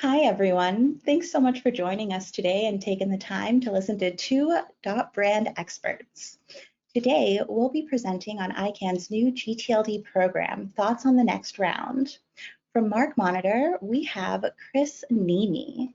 Hi, everyone. Thanks so much for joining us today and taking the time to listen to two .brand experts. Today, we'll be presenting on ICANN's new gTLD program, Thoughts on the Next Round. From Markmonitor, we have Chris Niemi.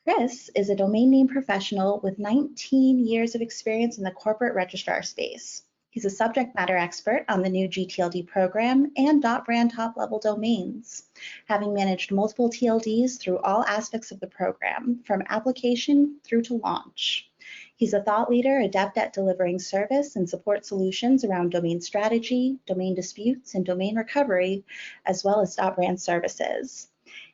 Chris is a domain name professional with 19 years of experience in the corporate registrar space. He's a subject matter expert on the new gTLD program and .brand top-level domains, having managed multiple TLDs through all aspects of the program, from application through to launch. He's a thought leader adept at delivering service and support solutions around domain strategy, domain disputes, and domain recovery, as well as .brand services.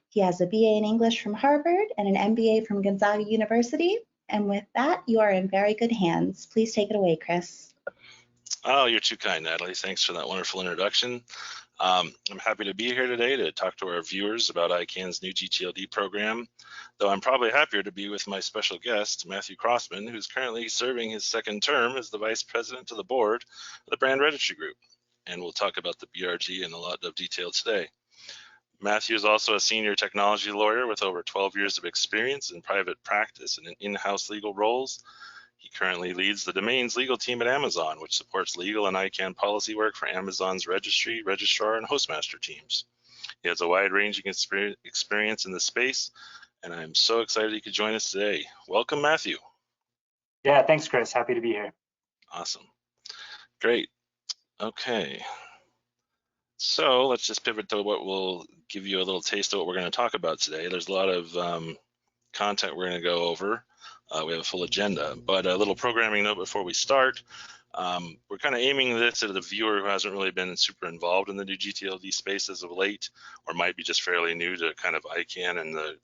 He has a BA in English from Harvard and an MBA from Gonzaga University. And with that, you are in very good hands. Please take it away, Chris. Oh, you're too kind, Natalie. Thanks for that wonderful introduction. I'm happy to be here today to talk to our viewers about ICANN's new gTLD program, though I'm probably happier to be with my special guest, Matthew Crossman, who's currently serving his second term as the Vice President of the Board of the Brand Registry Group. And we'll talk about the BRG in a lot of detail today. Matthew is also a senior technology lawyer with over 12 years of experience in private practice and in in-house legal roles. He currently leads the domains legal team at Amazon, which supports legal and ICANN policy work for Amazon's registry, registrar, and hostmaster teams. He has a wide-ranging experience in the space, and I'm so excited he could join us today. Welcome, Matthew. Yeah, thanks, Chris. Happy to be here. Awesome. Great. Okay. So let's just pivot to what will give you a little taste of what we're going to talk about today. There's a lot of content we're going to go over. We have a full agenda, but a little programming note before we start. We're kind of aiming this at the viewer who hasn't really been super involved in the new gTLD space as of late, or might be just fairly new to kind of ICANN and the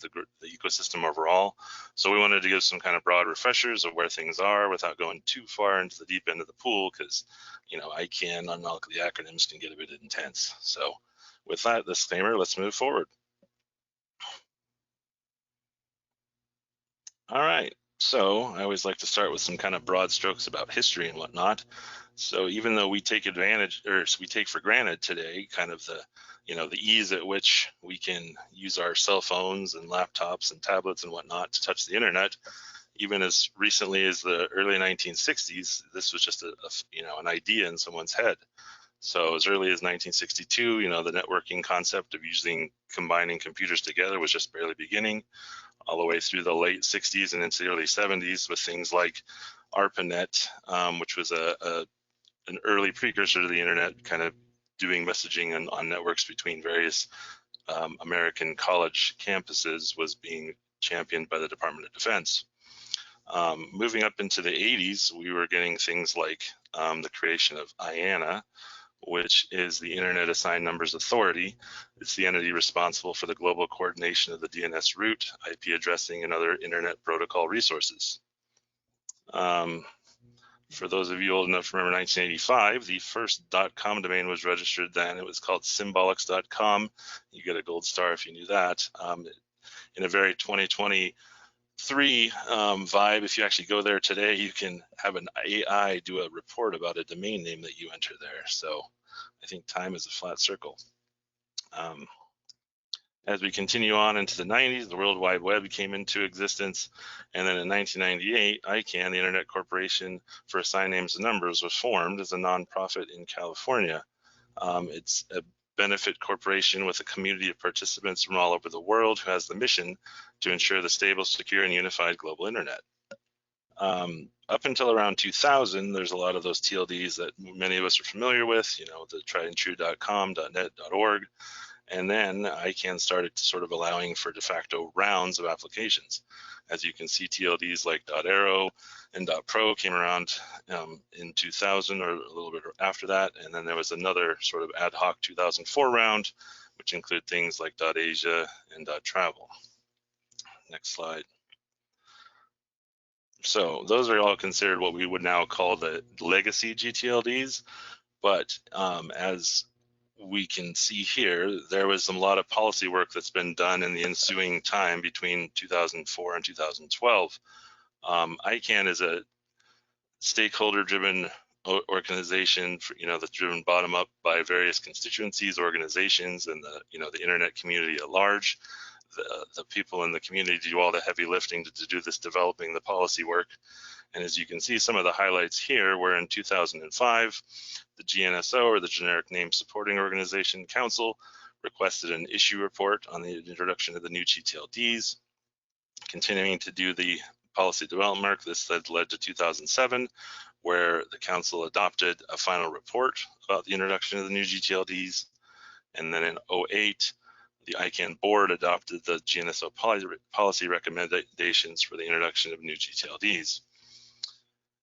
ecosystem overall. So we wanted to give some kind of broad refreshers of where things are without going too far into the deep end of the pool, because, you know, ICANN, on all the acronyms, can get a bit intense. So with that disclaimer, let's move forward. All right. So I always like to start with some kind of broad strokes about history and whatnot. So even though we take advantage, or we take for granted today, kind of the, you know, the ease at which we can use our cell phones and laptops and tablets and whatnot to touch the internet, even as recently as the early 1960s, this was just an idea in someone's head. So as early as 1962, you know, the networking concept of combining computers together was just barely beginning, all the way through the late 60s and into the early 70s with things like ARPANET, which was an early precursor to the internet, kind of doing messaging on networks between various American college campuses, was being championed by the Department of Defense. Moving up into the 80s, we were getting things like the creation of IANA, which is the Internet Assigned Numbers Authority. It's the entity responsible for the global coordination of the DNS route, IP addressing, and other internet protocol resources. For those of you old enough to remember 1985, the first .com domain was registered then. It was called symbolics.com. You get a gold star if you knew that. In a very 2023 vibe, if you actually go there today, you can have an AI do a report about a domain name that you enter there. So I think time is a flat circle. As we continue on into the 90s, the World Wide Web came into existence. And then in 1998, ICANN, the Internet Corporation for Assigned Names and Numbers, was formed as a nonprofit in California. It's a benefit corporation with a community of participants from all over the world who has the mission to ensure the stable, secure, and unified global internet. Up until around 2000, there's a lot of those TLDs that many of us are familiar with, you know, the triedandtrue.com, .net, .org. And then ICANN started sort of allowing for de facto rounds of applications. As you can see, TLDs like .arrow and .pro came around in 2000 or a little bit after that. And then there was another sort of ad hoc 2004 round, which included things like .asia and .travel. Next slide. So those are all considered what we would now call the legacy gTLDs. But as we can see here, there was a lot of policy work that's been done in the ensuing time between 2004 and 2012. ICANN is a stakeholder-driven organization, that's driven bottom up by various constituencies, organizations, and the internet community at large. the people in the community do all the heavy lifting to do this developing the policy work. And as you can see, some of the highlights here were in 2005, the GNSO, or the Generic Name Supporting Organization Council, requested an issue report on the introduction of the new gTLDs. Continuing to do the policy development work, this led to 2007, where the council adopted a final report about the introduction of the new gTLDs. And then in 2008, the ICANN board adopted the GNSO policy recommendations for the introduction of new gTLDs.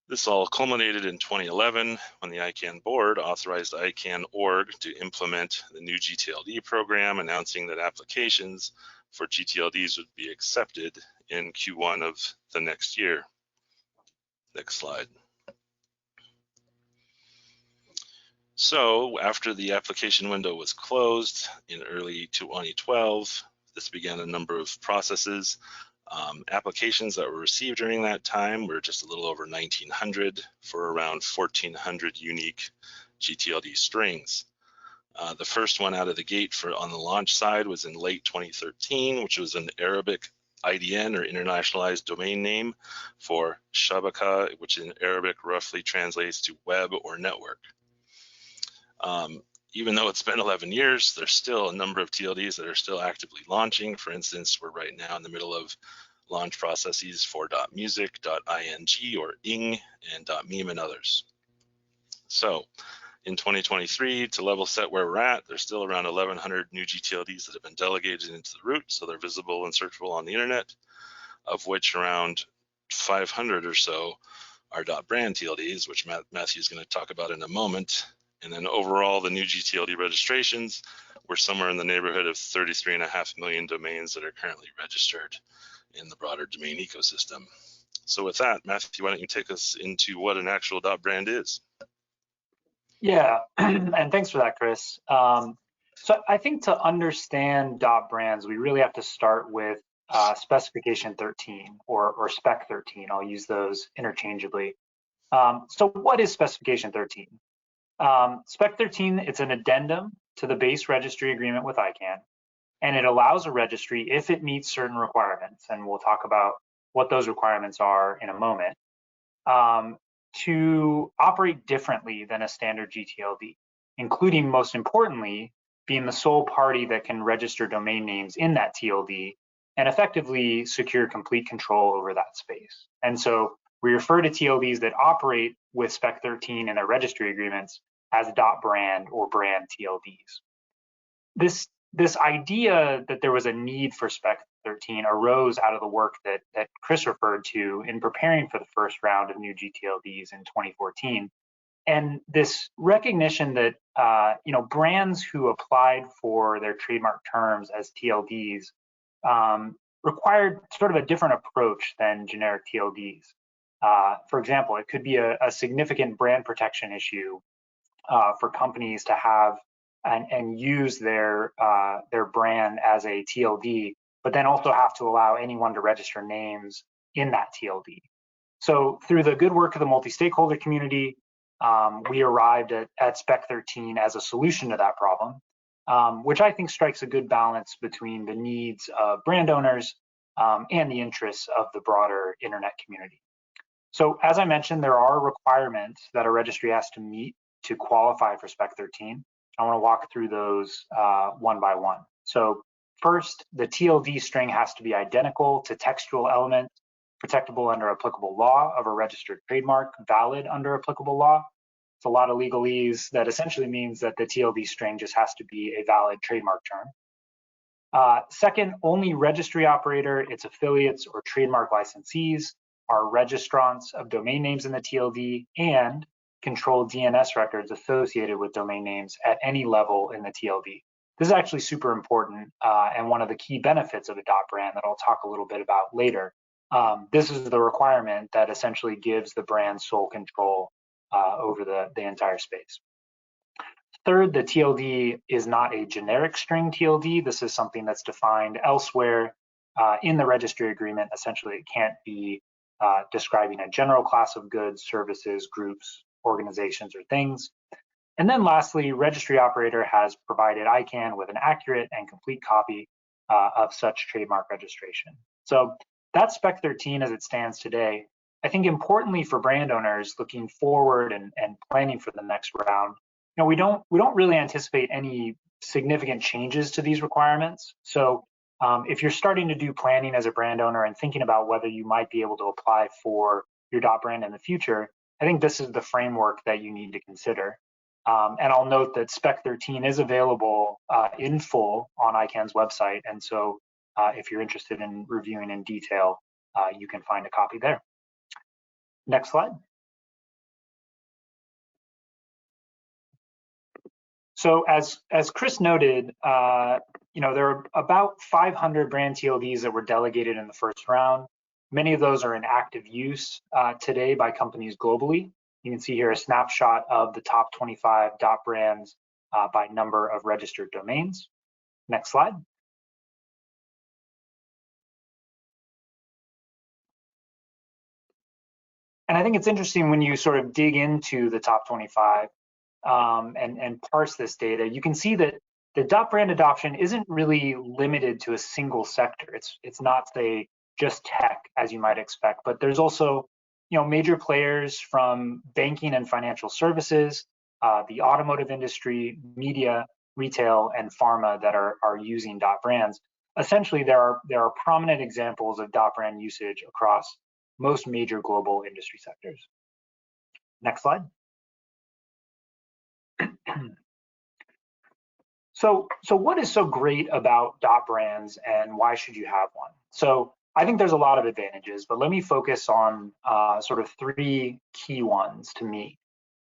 This all culminated in 2011 when the ICANN board authorized ICANN.org to implement the new gTLD program, announcing that applications for gTLDs would be accepted in Q1 of the next year. Next slide. So after the application window was closed in early 2012, this began a number of processes. Applications that were received during that time were just a little over 1,900 for around 1,400 unique gTLD strings. The first one out of the gate on the launch side was in late 2013, which was an Arabic IDN, or internationalized domain name, for Shabaka, which in Arabic roughly translates to web or network. Even though it's been 11 years, there's still a number of TLDs that are still actively launching. For instance, we're right now in the middle of launch processes for .music, .ing, or ing, and .meme, and others. So in 2023, to level set where we're at, there's still around 1,100 new gTLDs that have been delegated into the root, so they're visible and searchable on the internet, of which around 500 or so are .brand TLDs, which Matthew is going to talk about in a moment. And then overall, the new gTLD registrations were somewhere in the neighborhood of 33.5 million domains that are currently registered in the broader domain ecosystem. So with that, Matthew, why don't you take us into what an actual .brand is? Yeah, and thanks for that, Chris. So I think to understand .brands, we really have to start with specification 13 or spec 13. I'll use those interchangeably. So what is specification 13? Spec 13, it's an addendum to the base registry agreement with ICANN, and it allows a registry, if it meets certain requirements, and we'll talk about what those requirements are in a moment, to operate differently than a standard gTLD, including, most importantly, being the sole party that can register domain names in that TLD and effectively secure complete control over that space. And so we refer to TLDs that operate with spec 13 in their registry agreements as .brand or brand TLDs. This idea that there was a need for spec 13 arose out of the work that Chris referred to in preparing for the first round of new gTLDs in 2014. And this recognition that brands who applied for their trademark terms as TLDs required sort of a different approach than generic TLDs. For example, it could be a significant brand protection issue for companies to have and use their brand as a TLD, but then also have to allow anyone to register names in that TLD. So through the good work of the multi-stakeholder community, we arrived at spec 13 as a solution to that problem, which I think strikes a good balance between the needs of brand owners and the interests of the broader internet community. So as I mentioned, there are requirements that a registry has to meet to qualify for spec 13. I want to walk through those one by one. So first, the TLD string has to be identical to textual elements protectable under applicable law of a registered trademark, valid under applicable law. It's a lot of legalese that essentially means that the TLD string just has to be a valid trademark term. Second, only registry operator, its affiliates, or trademark licensees are registrants of domain names in the TLD and control DNS records associated with domain names at any level in the TLD. This is actually super important and one of the key benefits of a .brand that I'll talk a little bit about later. This is the requirement that essentially gives the brand sole control over the entire space. Third, the TLD is not a generic string TLD. This is something that's defined elsewhere in the registry agreement. Essentially, it can't be describing a general class of goods, services, groups, organizations, or things. And then lastly, registry operator has provided ICANN with an accurate and complete copy of such trademark registration. So that's Spec 13 as it stands today. I think importantly for brand owners looking forward and planning for the next round, we don't really anticipate any significant changes to these requirements. So if you're starting to do planning as a brand owner and thinking about whether you might be able to apply for your .brand in the future, I think this is the framework that you need to consider. And I'll note that Spec 13 is available in full on ICANN's website. And so if you're interested in reviewing in detail, you can find a copy there. Next slide. So as Chris noted, there are about 500 brand TLDs that were delegated in the first round. Many of those are in active use today by companies globally. You can see here a snapshot of the top 25 .brands by number of registered domains. Next slide. And I think it's interesting when you sort of dig into the top 25 and parse this data, you can see that the .brand adoption isn't really limited to a single sector. It's not, say, just tech, as you might expect, but there's also major players from banking and financial services, the automotive industry, media, retail, and pharma that are using .brands. Essentially, there are prominent examples of .brand usage across most major global industry sectors. Next slide. So what is so great about .brands and why should you have one? So I think there's a lot of advantages, but let me focus on sort of three key ones to me.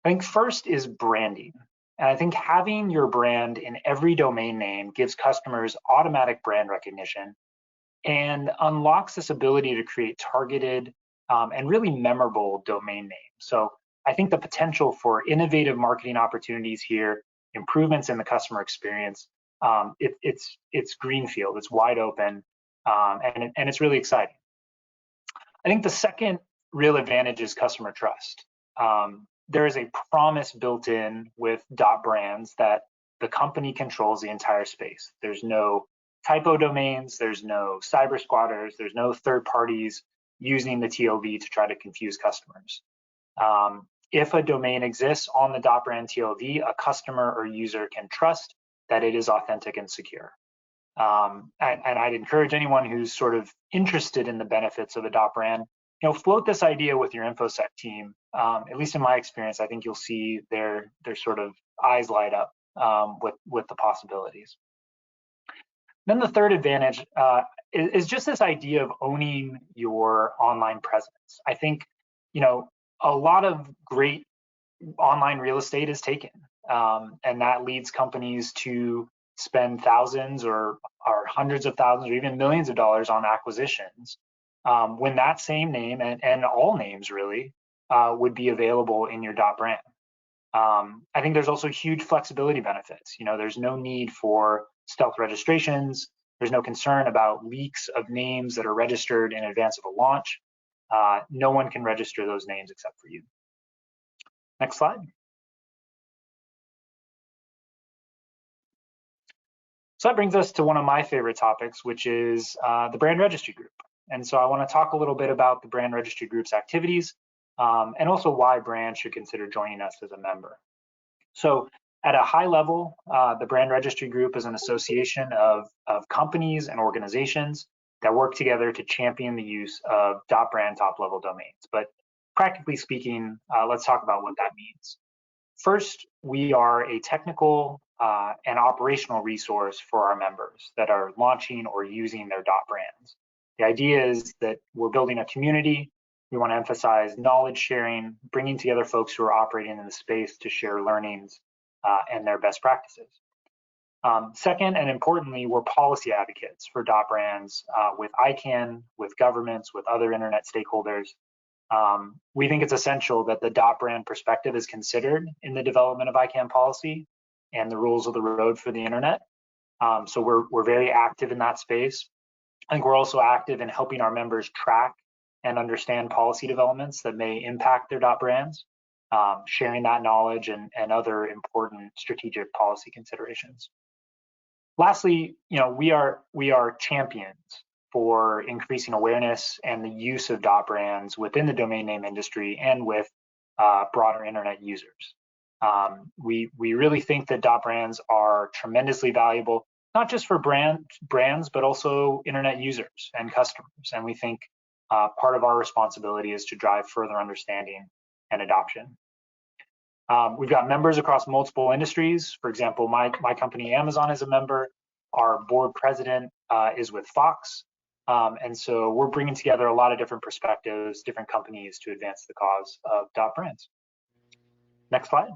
I think first is branding. And I think having your brand in every domain name gives customers automatic brand recognition and unlocks this ability to create targeted and really memorable domain names. So I think the potential for innovative marketing opportunities here, improvements in the customer experience, it's greenfield, it's wide open, and it's really exciting. I think the second real advantage is customer trust. There is a promise built in with .brands that the company controls the entire space. There's no typo domains, there's no cyber squatters, there's no third parties using the TLD to try to confuse customers. If a domain exists on the .brand TLD, a customer or user can trust that it is authentic and secure. And I'd encourage anyone who's sort of interested in the benefits of a .brand, float this idea with your InfoSec team. At least in my experience, I think you'll see their sort of eyes light up with the possibilities. Then the third advantage is just this idea of owning your online presence. I think, a lot of great online real estate is taken, and that leads companies to spend thousands or hundreds of thousands or even millions of dollars on acquisitions when that same name and all names really would be available in your .brand. I think there's also huge flexibility benefits. There's no need for stealth registrations. There's no concern about leaks of names that are registered in advance of a launch. No one can register those names except for you. Next slide. So that brings us to one of my favorite topics, which is the Brand Registry Group. And so I want to talk a little bit about the Brand Registry Group's activities and also why brands should consider joining us as a member. So at a high level, the Brand Registry Group is an association of companies and organizations that work together to champion the use of .brand top-level domains. But practically speaking, let's talk about what that means. First, we are a technical and operational resource for our members that are launching or using their .brands. The idea is that we're building a community. We want to emphasize knowledge sharing, bringing together folks who are operating in the space to share learnings and their best practices. Second, and importantly, we're policy advocates for .brands with ICANN, with governments, with other internet stakeholders. We think it's essential that the .brand perspective is considered in the development of ICANN policy and the rules of the road for the internet. So we're very active in that space. I think we're also active in helping our members track and understand policy developments that may impact their .brands, sharing that knowledge and other important strategic policy considerations. Lastly, we are champions for increasing awareness and the use of .brands within the domain name industry and with broader internet users. We really think that .brands are tremendously valuable, not just for brands, but also internet users and customers. And we think part of our responsibility is to drive further understanding and adoption. We've got members across multiple industries. For example, my company, Amazon, is a member. Our board president is with Fox. And so we're bringing together a lot of different perspectives, different companies to advance the cause of .brands. Next slide.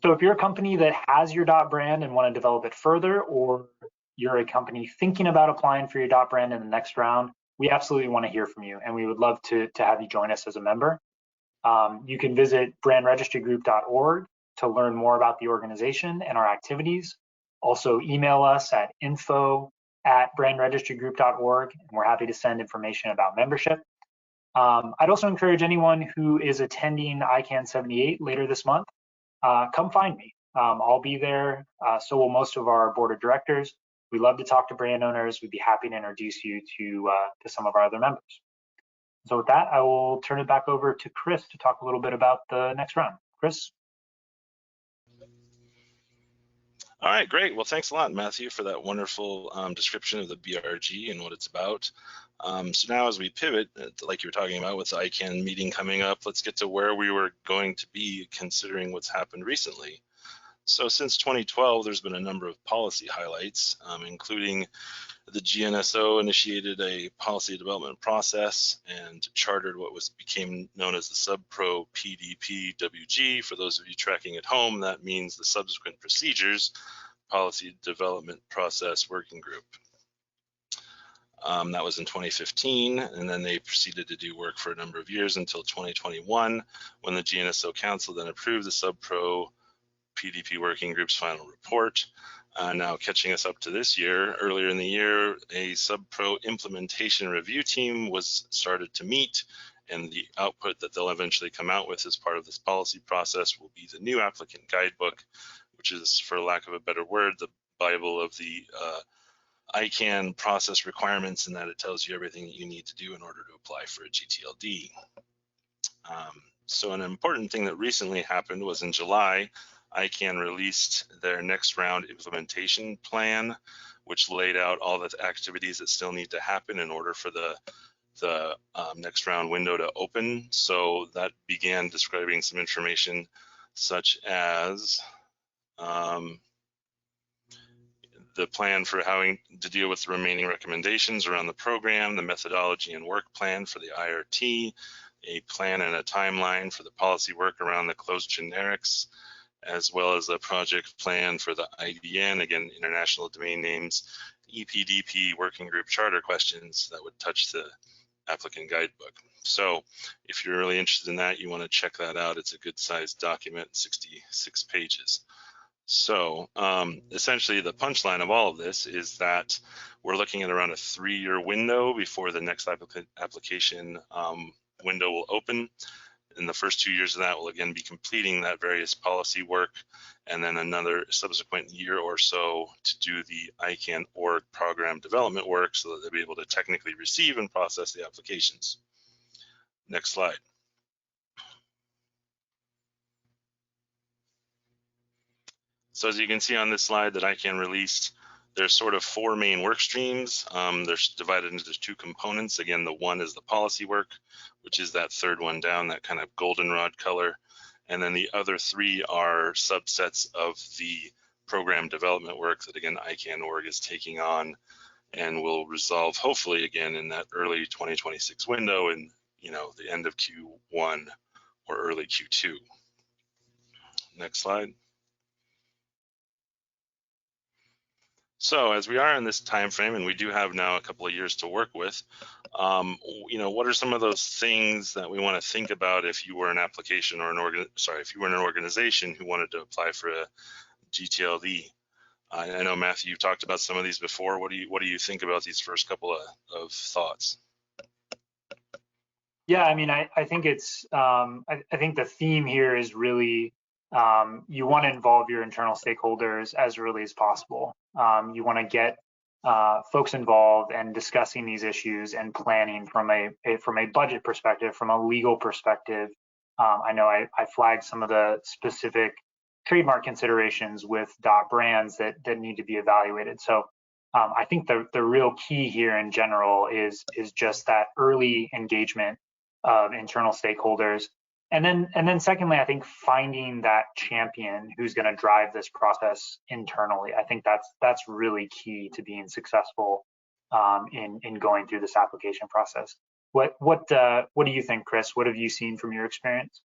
So if you're a company that has your .brand and want to develop it further, or you're a company thinking about applying for your .brand in the next round, we absolutely want to hear from you, and we would love to have you join us as a member. You can visit brandregistrygroup.org to learn more about the organization and our activities. Also email us at info@brandregistrygroup.org, and we're happy to send information about membership. I'd also encourage anyone who is attending ICANN78 later this month, come find me. I'll be there, so will most of our board of directors. We love to talk to brand owners. We'd be happy to introduce you to some of our other members. So with that, I will turn it back over to Chris to talk a little bit about the next round. Chris? All right, great. Well, thanks a lot, Matthew, for that wonderful description of the BRG and what it's about. So now as we pivot, like you were talking about with the ICANN meeting coming up, let's get to where we were going to be considering what's happened recently. So since 2012, there's been a number of policy highlights, including the GNSO initiated a policy development process and chartered what became known as the SubPro PDP-WG. For those of you tracking at home, that means the Subsequent Procedures Policy Development Process Working Group. That was in 2015, and then they proceeded to do work for a number of years until 2021, when the GNSO Council then approved the SubPro PDP Working Group's final report. Now catching us up to this year, earlier in the year, a SubPro implementation review team was started to meet, and the output that they'll eventually come out with as part of this policy process will be the new applicant guidebook, which is, for lack of a better word, the Bible of the ICANN process requirements, in that it tells you everything that you need to do in order to apply for a gTLD. So an important thing that recently happened was in July, ICANN released their next round implementation plan, which laid out all the activities that still need to happen in order for the next round window to open. So that began describing some information such as the plan for having to deal with the remaining recommendations around the program, the methodology and work plan for the IRT, a plan and a timeline for the policy work around the closed generics, as well as a project plan for the IDN, again, international domain names, EPDP working group charter questions that would touch the applicant guidebook. So if you're really interested in that, you want to check that out. It's a good sized document, 66 pages. So essentially the punchline of all of this is that we're looking at around a 3-year window before the next application window will open. In the first 2 years of that, we'll again be completing that various policy work, and then another subsequent year or so to do the ICANN org program development work so that they'll be able to technically receive and process the applications. Next slide. So as you can see on this slide that ICANN released, there's sort of 4 main work streams. They're divided into 2 components. Again, the one is the policy work, which is that third one down, that kind of goldenrod color. And then the other 3 are subsets of the program development work that, again, ICANN org is taking on and will resolve hopefully again in that early 2026 window and, the end of Q1 or early Q2. Next slide. So as we are in this time frame, and we do have now a couple of years to work with, what are some of those things that we want to think about if you were an application or if you were an organization who wanted to apply for a gTLD? I know, Matthew, you've talked about some of these before. What do you think about these first couple of thoughts? Yeah, I mean, I think it's I think the theme here is really you want to involve your internal stakeholders as early as possible. You want to get folks involved and discussing these issues and planning from a budget perspective, from a legal perspective. I know I flagged some of the specific trademark considerations with .brands that need to be evaluated. So I think the real key here in general is just that early engagement of internal stakeholders. And then secondly, I think finding that champion who's going to drive this process internally. I think that's really key to being successful in going through this application process. What do you think, Chris? What have you seen from your experience?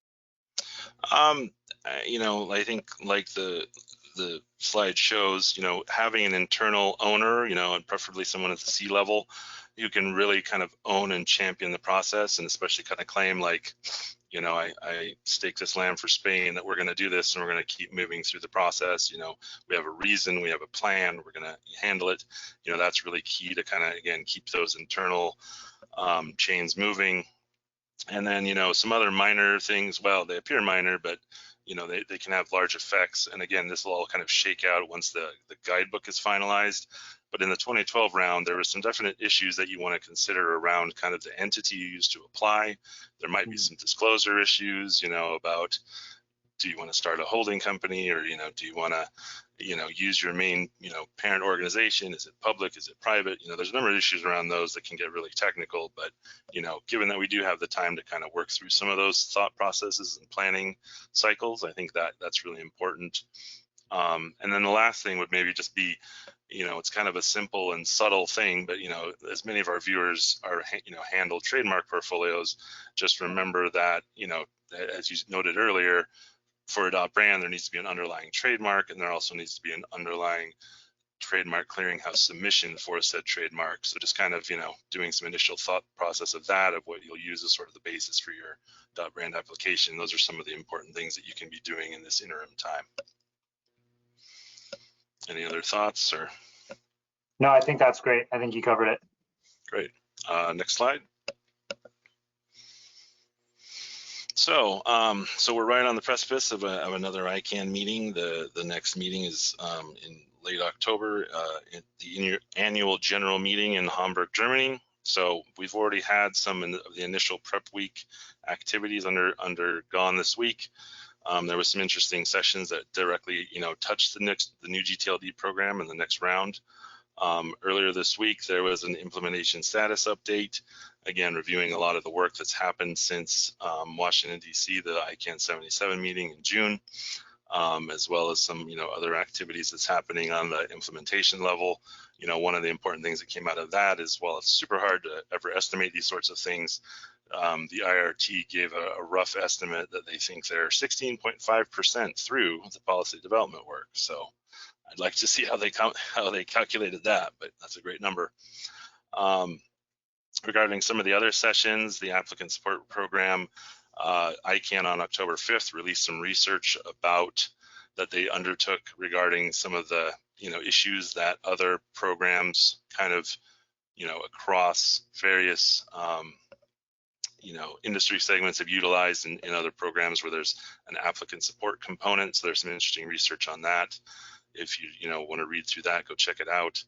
You know, I think like the slide shows, you know, having an internal owner, you know, and preferably someone at the C level, you can really kind of own and champion the process, and especially kind of claim like, you know, I stake this land for Spain that we're going to do this and we're going to keep moving through the process. You know, we have a reason, we have a plan, we're going to handle it. You know, that's really key to kind of, again, keep those internal chains moving. And then, you know, some other minor things, well, they appear minor, but, you know, they can have large effects. And again, this will all kind of shake out once the guidebook is finalized. But in the 2012 round, there were some definite issues that you want to consider around kind of the entity you use to apply. There might be some disclosure issues, you know, about do you want to start a holding company, or, you know, do you want to, you know, use your main, you know, parent organization? Is it public? Is it private? You know, there's a number of issues around those that can get really technical, but, you know, given that we do have the time to kind of work through some of those thought processes and planning cycles, I think that that's really important. And then the last thing would maybe just be, you know, it's kind of a simple and subtle thing, but, you know, as many of our viewers are, you know, handle trademark portfolios, just remember that, you know, as you noted earlier, for a .brand, there needs to be an underlying trademark, and there also needs to be an underlying trademark clearinghouse submission for said trademark. So just kind of, you know, doing some initial thought process of that, of what you'll use as sort of the basis for your .brand application. Those are some of the important things that you can be doing in this interim time. Any other thoughts? Or? No, I think that's great. I think you covered it. Great. Next slide. So, so we're right on the precipice of another ICANN meeting. The next meeting is in late October, at the annual general meeting in Hamburg, Germany. So we've already had some of the initial prep week activities undergone this week. There was some interesting sessions that directly, you know, touched the new gTLD program in the next round. Earlier this week, there was an implementation status update, again, reviewing a lot of the work that's happened since Washington, D.C., the ICANN77 meeting in June, as well as some, you know, other activities that's happening on the implementation level. You know, one of the important things that came out of that is, while it's super hard to ever estimate these sorts of things, the IRT gave a rough estimate that they think they're 16.5% through the policy development work. So I'd like to see how they calculated that, but that's a great number. Regarding some of the other sessions, the applicant support program, ICANN on October 5th released some research about that they undertook regarding some of the, you know, issues that other programs kind of, you know, across various you know, industry segments have utilized in other programs where there's an applicant support component. So there's some interesting research on that. If you know, want to read through that, go check it out.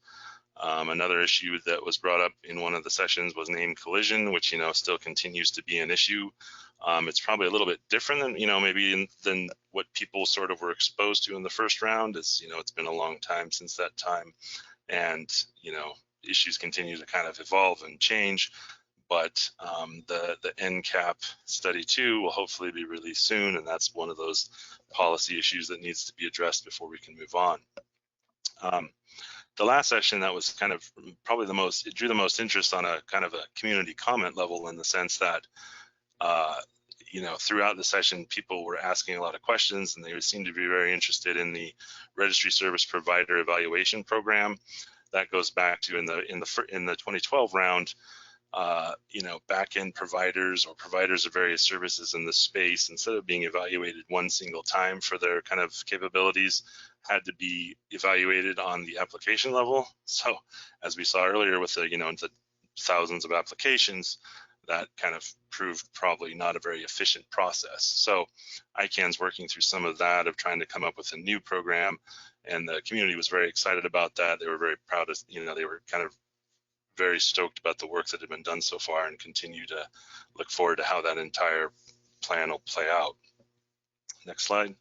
Another issue that was brought up in one of the sessions was name collision, which, you know, still continues to be an issue. It's probably a little bit different than, you know, maybe than what people sort of were exposed to in the first round. As you know, it's been a long time since that time, and, you know, issues continue to kind of evolve and change. But the NCAP study 2 will hopefully be released soon, and that's one of those policy issues that needs to be addressed before we can move on. The last session that was kind of probably it drew the most interest on a kind of a community comment level, in the sense that, you know, throughout the session, people were asking a lot of questions, and they seemed to be very interested in the Registry Service Provider Evaluation Program. That goes back to in the 2012 round. You know, back-end providers or providers of various services in the space, instead of being evaluated one single time for their kind of capabilities, had to be evaluated on the application level. So as we saw earlier with the, you know, the thousands of applications, that kind of proved probably not a very efficient process. So ICANN's working through some of that, of trying to come up with a new program, and the community was very excited about that. They were very proud of, they were kind of very stoked about the work that had been done so far, and continue to look forward to how that entire plan will play out. Next slide.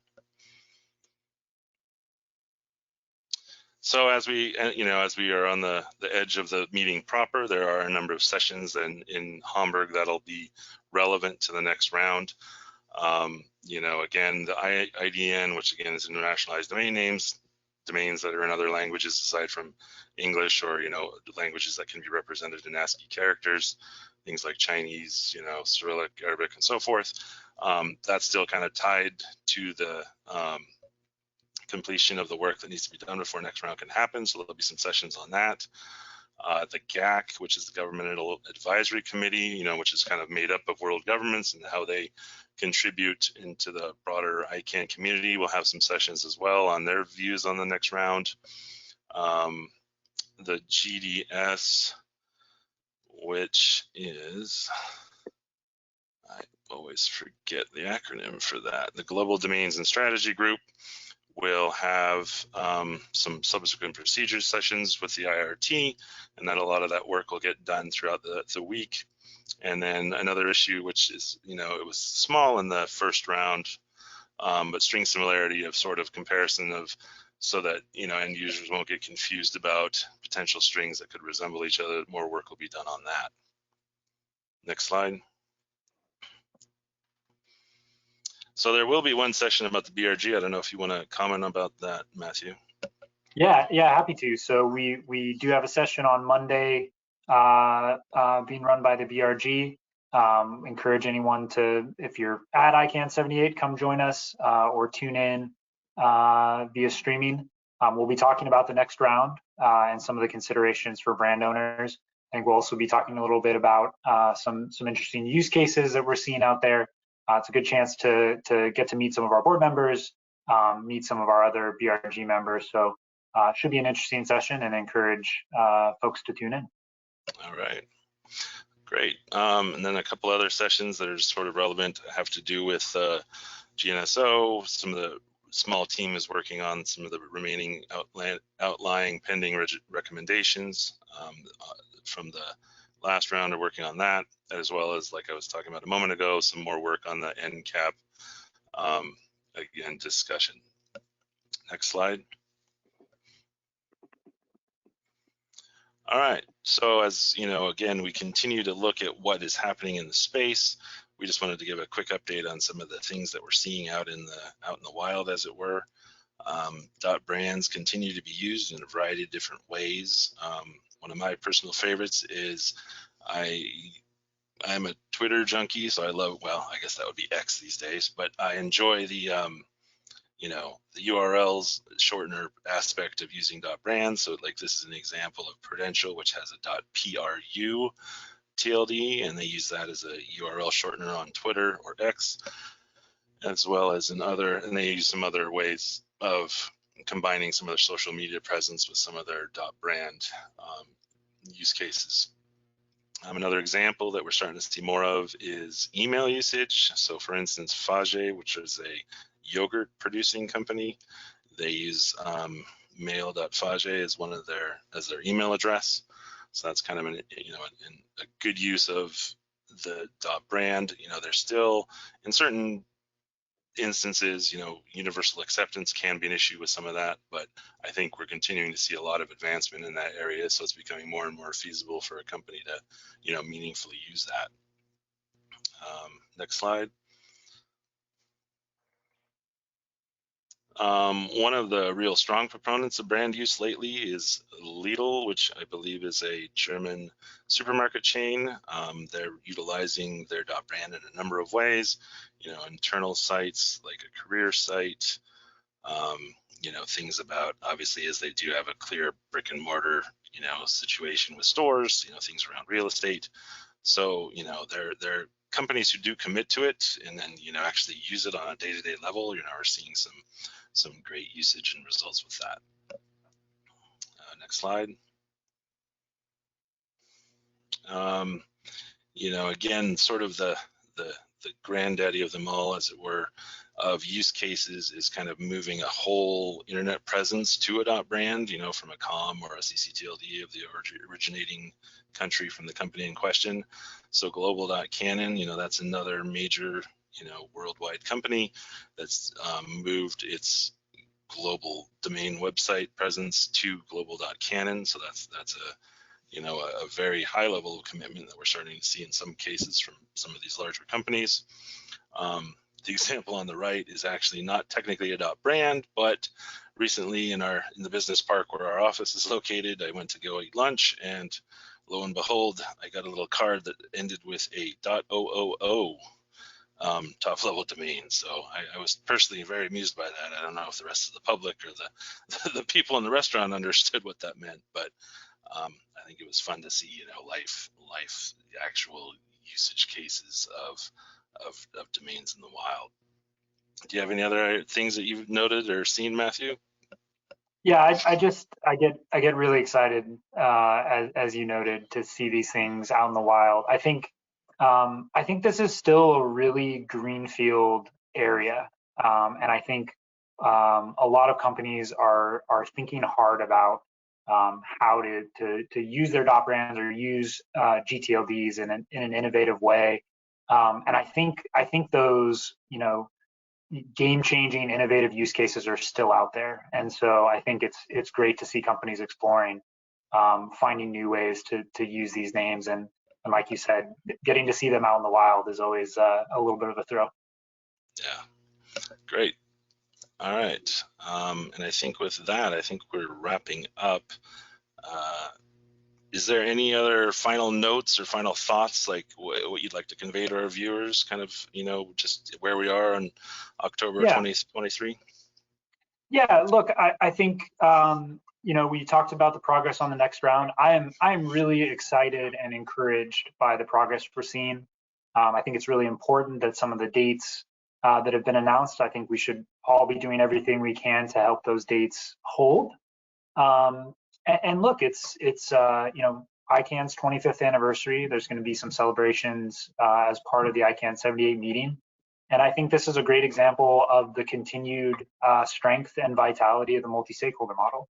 So as we are on the edge of the meeting proper, there are a number of sessions in Hamburg that'll be relevant to the next round. Again, the IDN, which again is internationalized domain names, domains that are in other languages aside from English, or languages that can be represented in ASCII characters, things like Chinese, Cyrillic, Arabic, and so forth. That's still kind of tied to the completion of the work that needs to be done before next round can happen. So there'll be some sessions on that. The GAC, which is the Governmental Advisory Committee, which is kind of made up of world governments and how they contribute into the broader ICANN community, will have some sessions as well on their views on the next round. The GDS, which is, I always forget the acronym for that, the Global Domains and Strategy Group, will have some subsequent procedures sessions with the IRT, and that a lot of that work will get done throughout the week. And then another issue, which is, it was small in the first round, but string similarity of sort of comparison of, so that, end users won't get confused about potential strings that could resemble each other. More work will be done on that. Next slide. So there will be one session about the BRG. I don't know if you want to comment about that, Matthew. Yeah, happy to. So we do have a session on Monday being run by the BRG. Encourage anyone to, if you're at ICANN78, come join us or tune in via streaming. We'll be talking about the next round and some of the considerations for brand owners. I think we'll also be talking a little bit about some interesting use cases that we're seeing out there. It's a good chance to get to meet some of our board members, meet some of our other BRG members. So it should be an interesting session, and encourage folks to tune in. All right, great. And then a couple other sessions that are sort of relevant have to do with GNSO. Some of the small team is working on some of the remaining outlying pending recommendations from the last round. Are working on that, as well as, like I was talking about a moment ago, some more work on the NCAP again discussion. Next slide. All right, so as again, we continue to look at what is happening in the space. We just wanted to give a quick update on some of the things that we're seeing out in the wild, as it were. .brands continue to be used in a variety of different ways. One of my personal favorites is I'm a Twitter junkie, so I love, well, I guess that would be X these days, but I enjoy the the URLs shortener aspect of using .brand. So like this is an example of Prudential, which has a .pru TLD, and they use that as a URL shortener on Twitter or X, as well as and they use some other ways of combining some of their social media presence with some of their .brand use cases. Another example that we're starting to see more of is email usage. So for instance, Fage, which is a yogurt producing company, they use mail.fage as as their email address. So that's kind of a good use of the .brand. They're still, in certain instances, universal acceptance can be an issue with some of that, but I think we're continuing to see a lot of advancement in that area, so it's becoming more and more feasible for a company to meaningfully use that. Next slide. One of the real strong proponents of brand use lately is Lidl, which I believe is a German supermarket chain. They're utilizing their .brand in a number of ways, internal sites like a career site, things about, obviously, as they do have a clear brick and mortar, situation with stores, things around real estate. So, they're companies who do commit to it and then, actually use it on a day-to-day level. We're seeing some great usage and results with that. Next slide. again, sort of the granddaddy of them all, as it were, of use cases is kind of moving a whole internet presence to a .brand, from a COM or a ccTLD of the originating country from the company in question. So global.canon, that's another major, worldwide company that's moved its global domain website presence to global.canon. So that's a very high level of commitment that we're starting to see in some cases from some of these larger companies. The example on the right is actually not technically a .brand, but recently in the business park where our office is located, I went to go eat lunch, and lo and behold, I got a little card that ended with a .000 top level domain. So I was personally very amused by that. I don't know if the rest of the public or the people in the restaurant understood what that meant, but I think it was fun to see, life actual usage cases of domains in the wild. Do you have any other things that you've noted or seen, Matthew? Yeah, I get really excited, as you noted, to see these things out in the wild. I think this is still a really greenfield area, and I think a lot of companies are thinking hard about how to use their .brands or use gTLDs in an innovative way. And I think those, game-changing, innovative use cases are still out there. And so I think it's great to see companies exploring, finding new ways to use these names. And like you said, getting to see them out in the wild is always a little bit of a thrill. Yeah, great. All right. And I think with that, I think we're wrapping up. Is there any other final notes or final thoughts, like what you'd like to convey to our viewers, kind of, just where we are on October 2023? Yeah, look, I think, we talked about the progress on the next round. I'm really excited and encouraged by the progress we're seeing. I think it's really important that some of the dates that have been announced, I think we should all be doing everything we can to help those dates hold. And look, it's ICANN's 25th anniversary. There's going to be some celebrations as part of the ICANN78 meeting. And I think this is a great example of the continued strength and vitality of the multi-stakeholder model.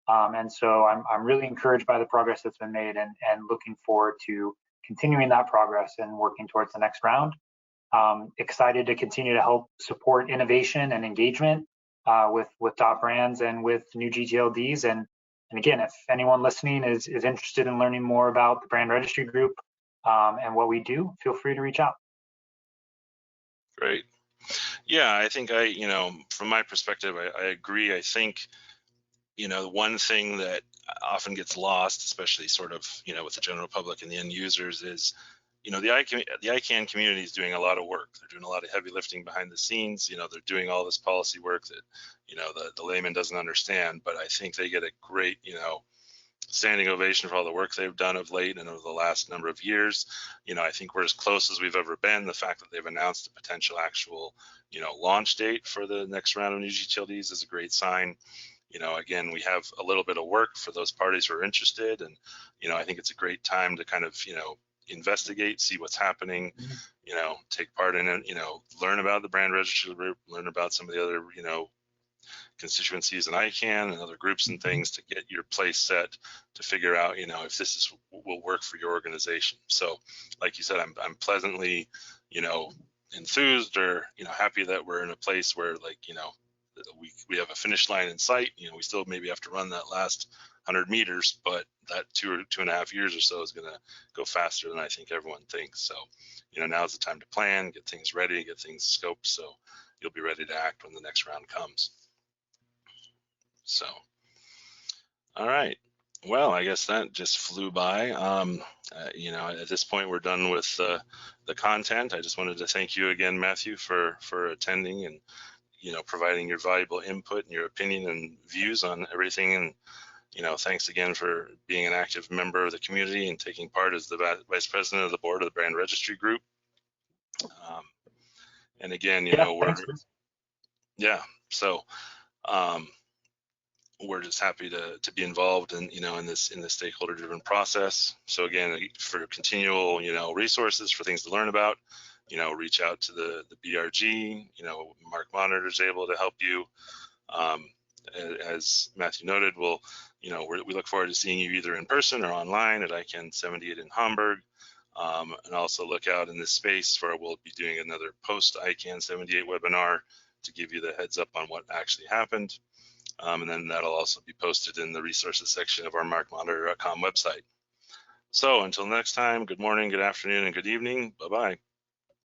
And so I'm really encouraged by the progress that's been made, and looking forward to continuing that progress and working towards the next round. Excited to continue to help support innovation and engagement with .brands and with new gTLDs. And again, if anyone listening is interested in learning more about the Brand Registry Group and what we do, feel free to reach out. Great. Yeah, I think from my perspective, I agree. I think, the one thing that often gets lost, especially sort of, with the general public and the end users, is, the ICANN community is doing a lot of work. They're doing a lot of heavy lifting behind the scenes. They're doing all this policy work that, the layman doesn't understand, but I think they get a great, standing ovation for all the work they've done of late and over the last number of years. I think we're as close as we've ever been. The fact that they've announced a potential actual, launch date for the next round of new gTLDs is a great sign. Again, we have a little bit of work for those parties who are interested, and, I think it's a great time to kind of, investigate, see what's happening, take part in it, learn about the Brand Registry Group, learn about some of the other, constituencies in ICANN and other groups and things, to get your place set to figure out, if this will work for your organization. So, like you said, I'm pleasantly, enthused or, happy that we're in a place where, like, we have a finish line in sight. We still maybe have to run that last 100 meters, but that 2.5 years or so is going to go faster than I think everyone thinks. So, now's the time to plan, get things ready, get things scoped, so you'll be ready to act when the next round comes. So, all right. Well, I guess that just flew by. At this point, we're done with the content. I just wanted to thank you again, Matthew, for attending and, providing your valuable input and your opinion and views on everything. And, thanks again for being an active member of the community and taking part as the Vice President of the Board of the Brand Registry Group. And again, Thanks. so, we're just happy to be involved in, in this stakeholder driven process. So again, for continual, resources for things to learn about, reach out to the BRG. Markmonitor is able to help you. As Matthew noted, we look forward to seeing you either in person or online at ICANN78 in Hamburg. And also look out in this space for, we'll be doing another post ICANN78 webinar to give you the heads up on what actually happened. And then that'll also be posted in the resources section of our markmonitor.com website. So until next time, good morning, good afternoon, and good evening. Bye-bye.